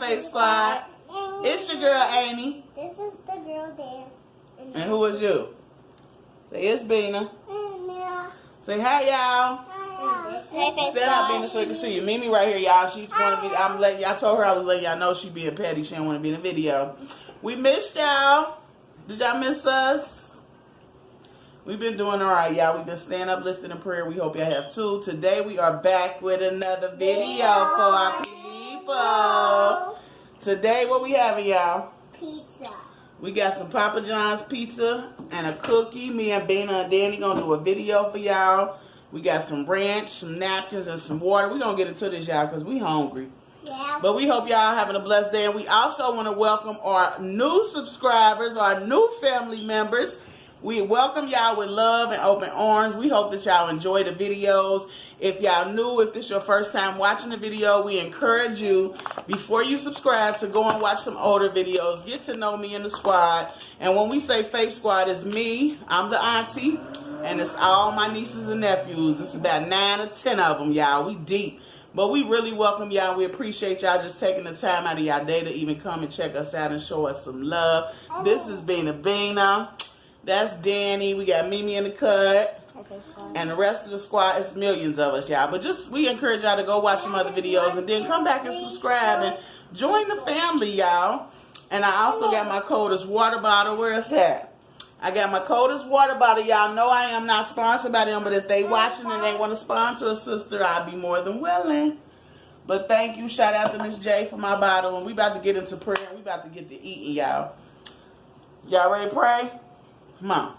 Faith Squad. It's your girl, Amy. This is the girl there. And who is you? Say, it's Bina. Yeah. Say, hi, y'all. Hey, Faith Stand up, Bina, so you can see you. Mimi right here, y'all. She's want to be. I'm letting y'all. I told her I was letting y'all know she being petty. She didn't want to be in the video. We missed y'all. Did y'all miss us? We've been doing all right, y'all. We've been staying up, lifting in prayer. We hope y'all have too. Today we are back with another video for our people. Today, what we having, y'all? Pizza. We got some Papa John's pizza and a cookie. Me and Bina and Danny gonna do a video for y'all. We got some ranch, some napkins, and some water. We gonna get into this, y'all, because we hungry. Yeah. But we hope y'all having a blessed day. And we also want to welcome our new subscribers, our new family members. We welcome y'all with love and open arms. We hope that y'all enjoy the videos. If y'all new, if this is your first time watching the video, we encourage you, before you subscribe, to go and watch some older videos. Get to know me and the squad. And when we say Faith Squad, it's me. I'm the auntie. And it's all my nieces and nephews. It's about 9 or 10 of them, y'all. We deep. But we really welcome y'all. We appreciate y'all just taking the time out of y'all day to even come and check us out and show us some love. This is Bina. That's Danny. We got Mimi in the cut. And the rest of the squad, it's millions of us, y'all. But just, we encourage y'all to go watch some other videos and then come back and subscribe and join the family, y'all. And I also got my Coda's water bottle. Where is that? I got my Coda's water bottle. Y'all know I am not sponsored by them, but if they watching and they want to sponsor a sister, I'll be more than willing. But thank you. Shout out to Miss J for my bottle. And we about to get into prayer. And we about to get to eating, y'all. Y'all ready to pray? Come on.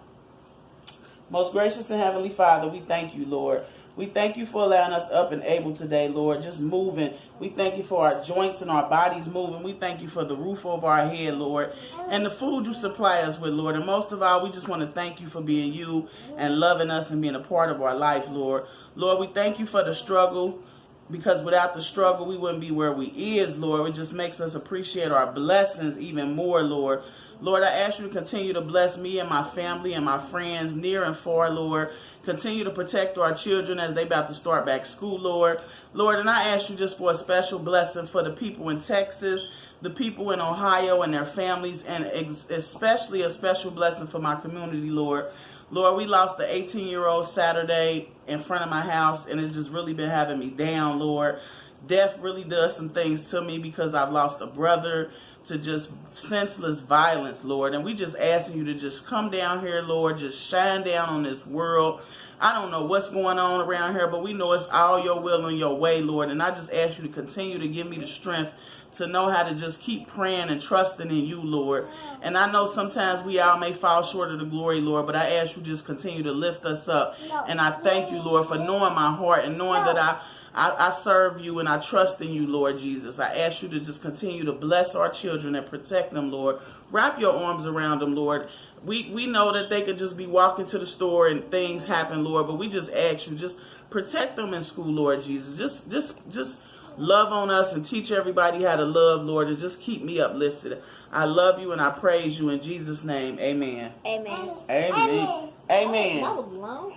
Most gracious and heavenly Father, we thank you, Lord. We thank you for allowing us up and able today, Lord, just moving. We thank you for our joints and our bodies moving. We thank you for the roof over our head, Lord, and the food you supply us with, Lord. And most of all, we just want to thank you for being you and loving us and being a part of our life, Lord. Lord, we thank you for the struggle, because without the struggle, we wouldn't be where we is, Lord. It just makes us appreciate our blessings even more, Lord. Lord, I ask you to continue to bless me and my family and my friends near and far, Lord. Continue to protect our children as they about to start back school, Lord. Lord, and I ask you just for a special blessing for the people in Texas, the people in Ohio and their families, and especially a special blessing for my community, Lord. Lord, we lost the 18-year-old Saturday in front of my house, and it's just really been having me down, Lord. Death really does some things to me because I've lost a brother to just senseless violence, Lord. And we just asking you to just come down here, Lord, just shine down on this world. I don't know what's going on around here, but we know it's all your will and your way, Lord. And I just ask you to continue to give me the strength to know how to just keep praying and trusting in you, Lord. And I know sometimes we all may fall short of the glory, Lord, but I ask you just continue to lift us up. And I thank you, Lord, for knowing my heart and knowing that I serve you and I trust in you, Lord Jesus. I ask you to just continue to bless our children and protect them, Lord. Wrap your arms around them, Lord. We know that they could just be walking to the store and things happen, Lord, but we just ask you, just protect them in school, Lord Jesus. Just love on us and teach everybody how to love, Lord, and just keep me uplifted. I love you and I praise you in Jesus' name. Amen. Amen. Amen. Amen. That was long.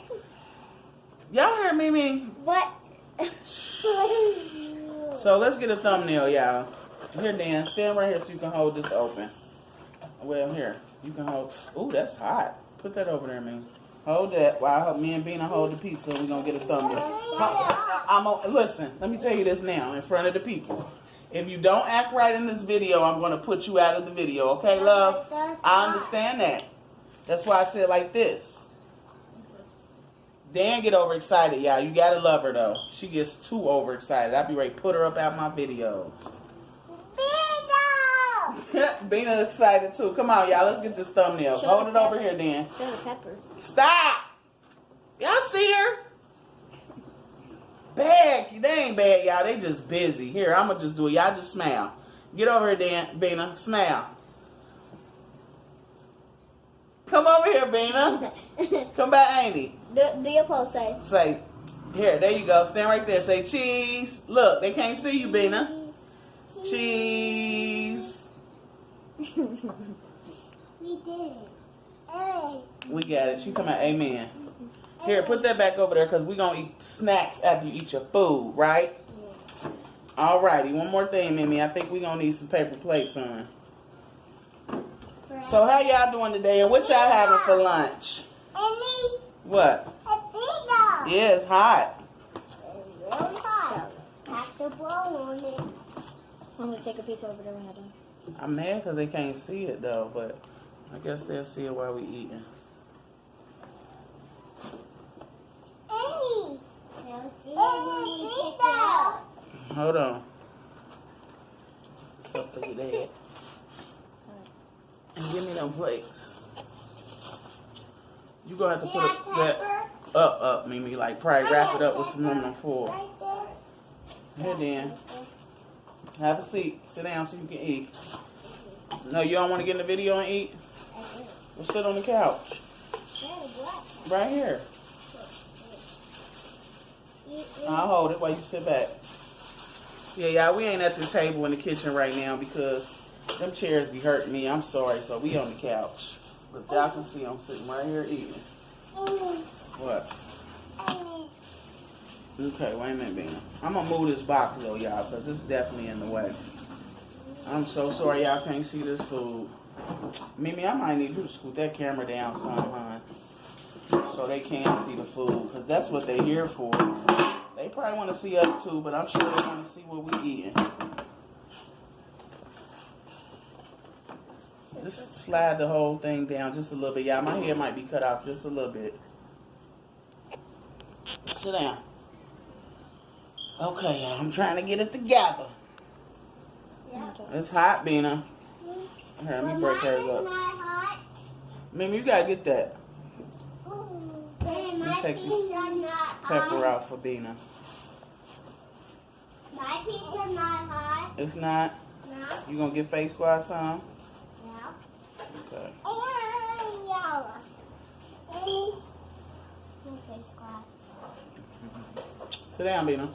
Y'all heard me, Mimi? What? So let's get a thumbnail, y'all. Here, Dan, stand right here so you can hold this open. Well, here, you can hold. Ooh, that's hot. Put that over there, man. Hold that while me and Bina hold the pizza. We're gonna get a thumbnail. Listen, let me tell you this now in front of the people. If you don't act right in this video, I'm gonna put you out of the video. Okay, love? I understand that. That's why I said like this. Dan get overexcited, y'all. You gotta love her though. She gets too overexcited. I'll be ready to put her up out my videos. Bina excited too. Come on, y'all. Let's get this thumbnail. Hold it over here, Dan. Show the pepper. Stop. Y'all see her? Bad. They ain't bad, y'all. They just busy. Here, I'm gonna just do it. Y'all just smile. Get over here, Dan. Bina. Smile. Come over here, Bina. Come back, Amy. Do your pose, say. Say, here, there you go. Stand right there. Say cheese. Look, they can't see you, Bina. Cheese. We did it. Hey. We got it. She talking about amen. Here, put that back over there because we're going to eat snacks after you eat your food, right? Alrighty, one more thing, Mimi. I think we're gonna need some paper plates on. So how y'all doing today, and what y'all having for lunch? What? A pizza. Yeah, it's hot. It's really hot. Have to blow on it. I'm gonna take a piece over there when I do. I'm mad because they can't see it though, but I guess they'll see it while we eating. Annie. Pizza. Hold on. Up for your dad. And give me them plates. You gonna have to put that up, Mimi. Like probably wrap it up with some aluminum foil. Right there. Here then. Have a seat. Sit down so you can eat. No, you don't want to get in the video and eat? Well, sit on the couch. Right here. I'll hold it while you sit back. Yeah, y'all, we ain't at the table in the kitchen right now because them chairs be hurting me. I'm sorry, so we on the couch. But y'all can see I'm sitting right here eating. What? Okay, wait a minute, Bina. I'm going to move this box, though, y'all, because it's definitely in the way. I'm so sorry y'all can't see this food. Mimi, I might need you to scoot that camera down some, hon, so they can see the food, because that's what they're here for. They probably want to see us, too, but I'm sure they want to see what we eating. Just slide the whole thing down just a little bit. Y'all, my hair might be cut off just a little bit. Sit down. Okay, y'all, I'm trying to get it together. Yeah. It's hot, Bina. Here, let me break hers up. Mimi, you gotta get that. Let me take this pepper out for Bina. My pizza not hot. It's not? No. You gonna get face Squa some? No. Okay. Yalla. Okay, Squa. Sit down, Bina.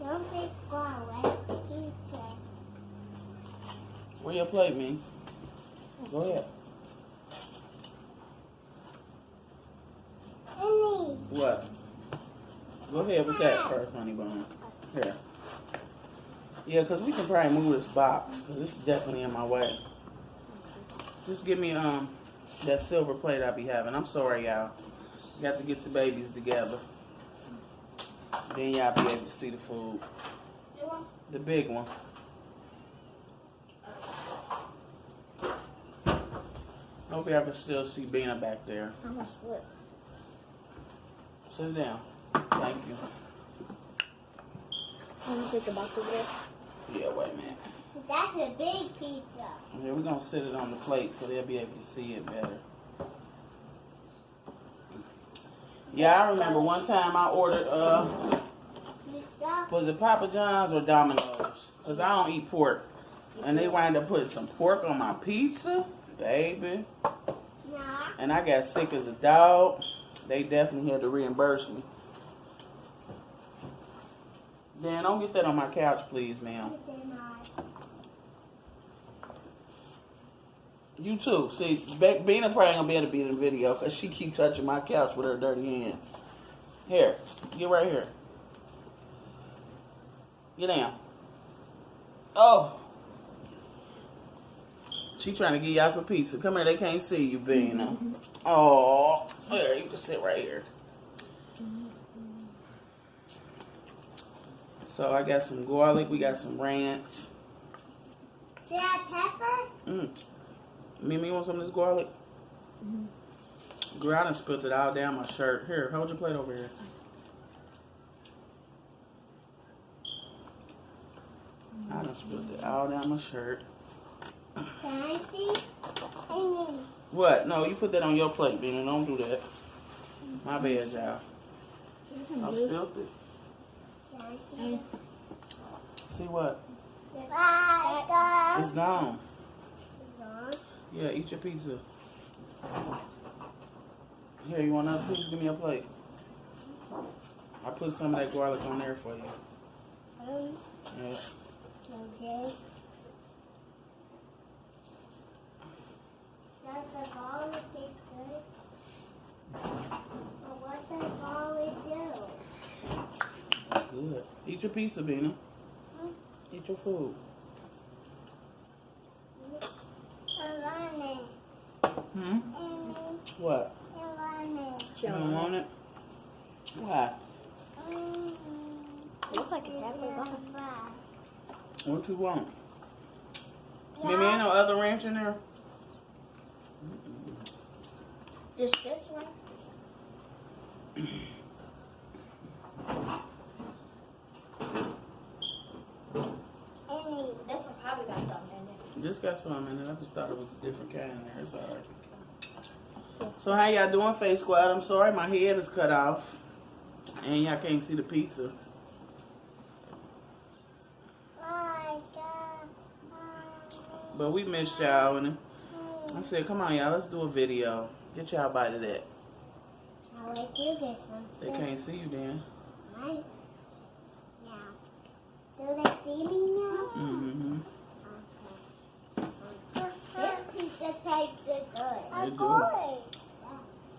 Don't say Squa. Let pizza. Where your plate, me? Go ahead. Annie. What? Go ahead with that first, honey bun. Here. Yeah, because we can probably move this box, because it's definitely in my way. Just give me that silver plate I be having. I'm sorry, y'all. Got to get the babies together. Then y'all be able to see the food. The big one. Hope y'all can still see Bina back there. I'm gonna slip. Sit down. Thank you. I'm gonna take the box over there. Yeah, wait a minute. That's a big pizza. Yeah, we're going to sit it on the plate so they'll be able to see it better. Yeah, I remember one time I ordered, was it Papa John's or Domino's? Because I don't eat pork. And they wound up putting some pork on my pizza. Baby. Nah. And I got sick as a dog. They definitely had to reimburse me. Dan, don't get that on my couch, please, ma'am. You too. See, Bina probably gonna be able to be in the video because she keep touching my couch with her dirty hands. Here, get right here. Get down. Oh. She trying to give y'all some pizza. Come here, they can't see you, Bina. Oh, there, you can sit right here. So I got some garlic, we got some ranch. See that pepper? Mimi, you want some of this garlic? Girl, I done spilled it all down my shirt. Here, hold your plate over here. I done spilled it all down my shirt. Can I see? Annie. What? No, you put that on your plate, Bina. Don't do that. My bad, y'all. I spilled it. Can I see? See what? It's It's gone. gone. Yeah, eat your pizza. Here, you want another piece? Give me a plate. I put some of that garlic on there for you. Yeah. Okay. Does the garlic taste good? Or what does garlic do? That's good. Eat your pizza, Bina. Eat your food. Hmm? What? You don't want it? Why? Looks like it's halfway gone. What you want? Maybe ain't no other ranch in there? Just this one. This one probably got something in it. This got some in it. I just thought it was a different kind in there. It's alright. So how y'all doing, Face Squad? I'm sorry my head is cut off. And y'all can't see the pizza. But we missed y'all. And I said, come on, y'all. Let's do a video. Get y'all a bite of that. I'll let you get some. They can't see you then. Right. Yeah. Do they see me now? Mm-hmm. Okay. This pizza tastes good. They do.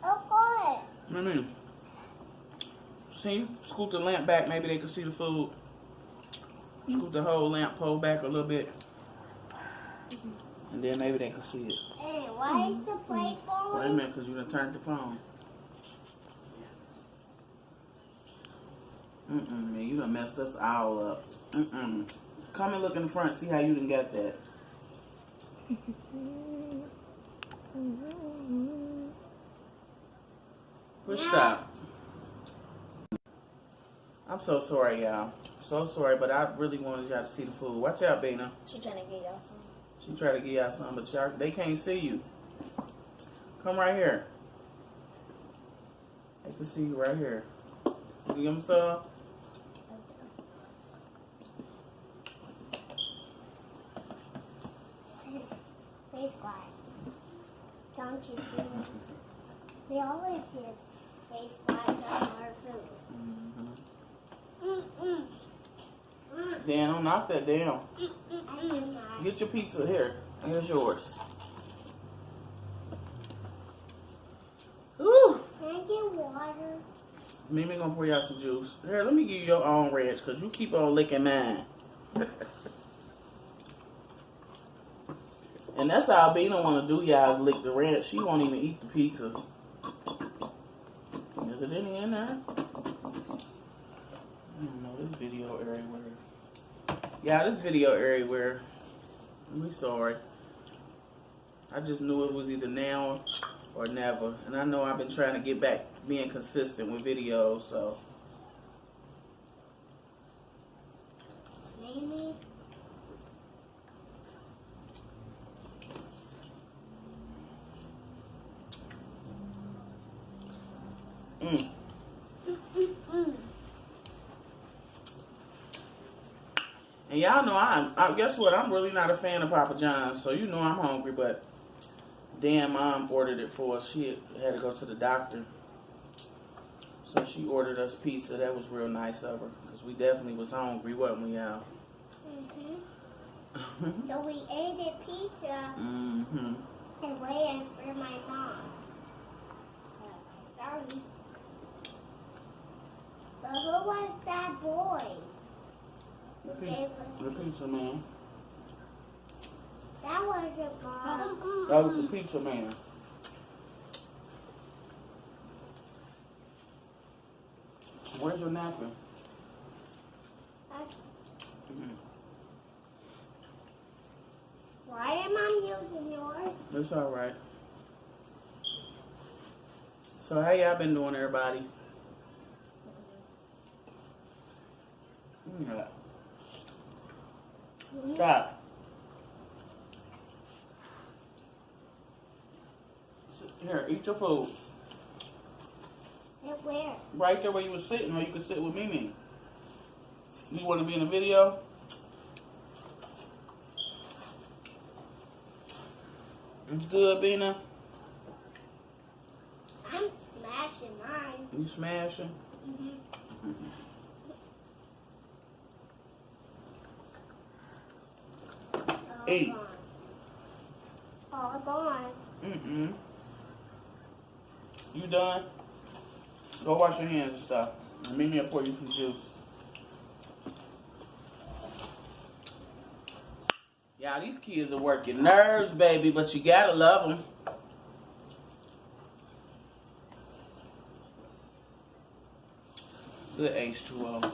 Okay. Let me see. Scoot the lamp back. Maybe they can see the food. Scoot the whole lamp pole back a little bit. And then maybe they can see it. Hey, why is the plate Wait a falling? minute, because you done turned the phone. Man, you done messed us all up. Come and look in the front, see how you done got that. Push stop. I'm so sorry, y'all. So sorry, but I really wanted y'all to see the food. Watch out, Bina. She trying to get y'all some. She tried to give y'all something, but y'all, they can't see you. Come right here. They can see you right here. You give them some? Face quiet. Don't you see me? They always get face quiet on our food. Dan, don't knock that down. I am not. Get your pizza here. Here's yours. Woo! Can I get water? Mimi gonna pour y'all some juice. Here, let me give you your own ranch, because you keep on licking mine. And that's how Bina want to do y'all, is lick the ranch. She won't even eat the pizza. Is it any in there? I don't know, this video everywhere. Yeah, this video everywhere. We sorry. I just knew it was either now or never. And I know I've been trying to get back being consistent with videos, so. Maybe. And y'all know I guess what? I'm really not a fan of Papa John's, so you know I'm hungry, but Dan mom ordered it for us. She had to go to the doctor. So she ordered us pizza. That was real nice of her, because we definitely was hungry, wasn't we, y'all? So we ate a pizza and waited for my mom. Sorry. But who was that boy? Who gave us? The pizza man. That wasn't mom. That was the pizza man. Where's your napkin? Why am I using yours? That's all right. So how y'all been doing, everybody? Yeah. Stop. Here, eat your food. Sit where? Right there where you were sitting, or you could sit with Mimi. You want to be in the video? It's good, Bina. I'm smashing mine. You smashing? Eat. All gone. You done? Go wash your hands and stuff. And Mimi will pour you some juice. Y'all, these kids are working nerves, baby, but you gotta love them. Good H2O.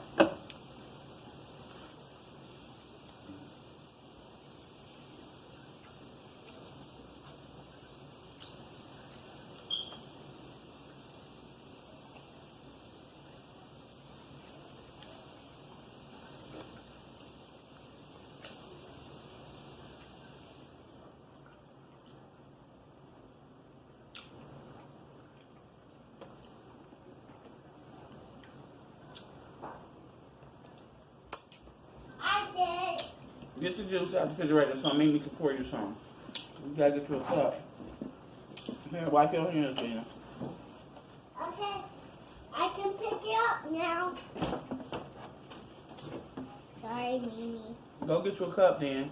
Get the juice out the refrigerator so Mimi can pour you some. You gotta get you a cup. Here, wipe your hands, Gina. Okay, I can pick it up now. Sorry, Mimi. Go get you a cup then.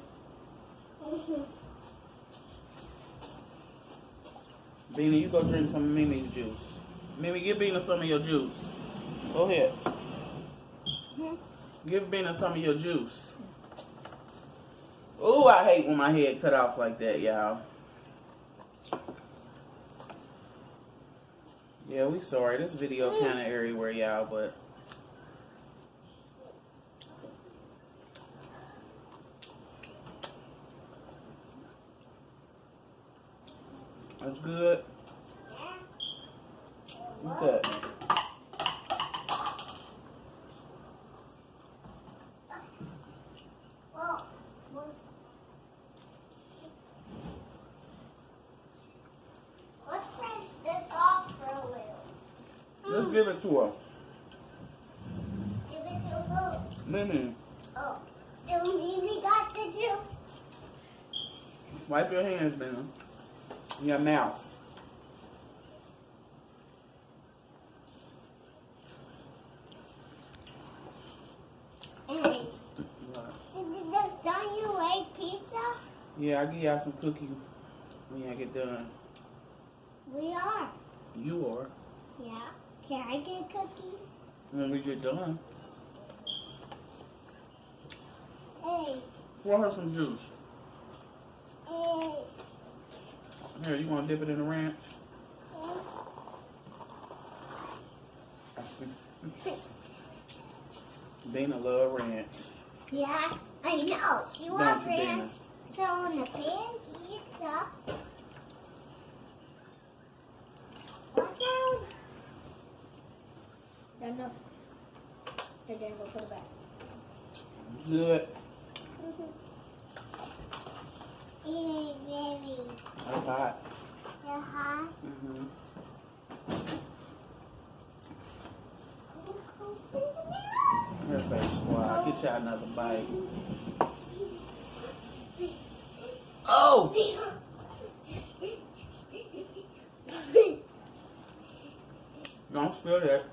Bina, you go drink some of Mimi's juice. Mimi, give Bina some of your juice. Go ahead. Give Bina some of your juice. Ooh, I hate when my head cut off like that, y'all. Yeah, we sorry. This video kind of everywhere, y'all, but that's good. What's that? Let's press this off for a little. Let's give it to her. Give it to who? Mimi, Oh, do Mimi got the juice? wipe your hands, Bina. In your mouth. Hey, don't you like pizza? Yeah, I'll give y'all some cookies when I get done. We are. You are. Yeah. Can I get cookies? When we get done. Hey. Pour her some juice. Hey. Here, you want to dip it in the ranch? Dana love ranch. Yeah, I know. She Don't loves you, Dana? ranch. So on the pan pizza. Watch out. Enough. And then we'll put it back. Good. Hey, baby. That's hot. You're hot. Mm-hmm. Here's that Squa. Get y'all another bite. Oh! Don't spill that.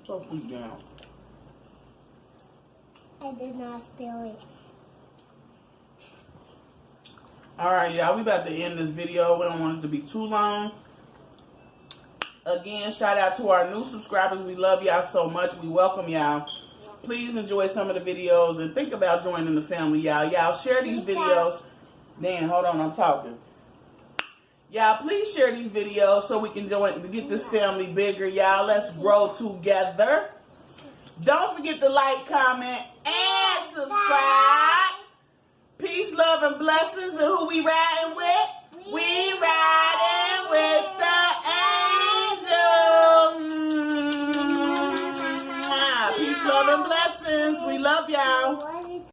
Go put down. I did not spill it. Alright, y'all. We about to end this video. We don't want it to be too long. Again, shout out to our new subscribers. We love y'all so much. We welcome y'all. Please enjoy some of the videos and think about joining the family, y'all. Y'all share these videos. Dan, hold on, I'm talking. Y'all, please share these videos so we can join to get this family bigger, y'all. Let's grow together. Don't forget to like, comment, and subscribe. Peace, love, and blessings. And who we riding with? We riding with the angels. Peace, love, and blessings. We love y'all.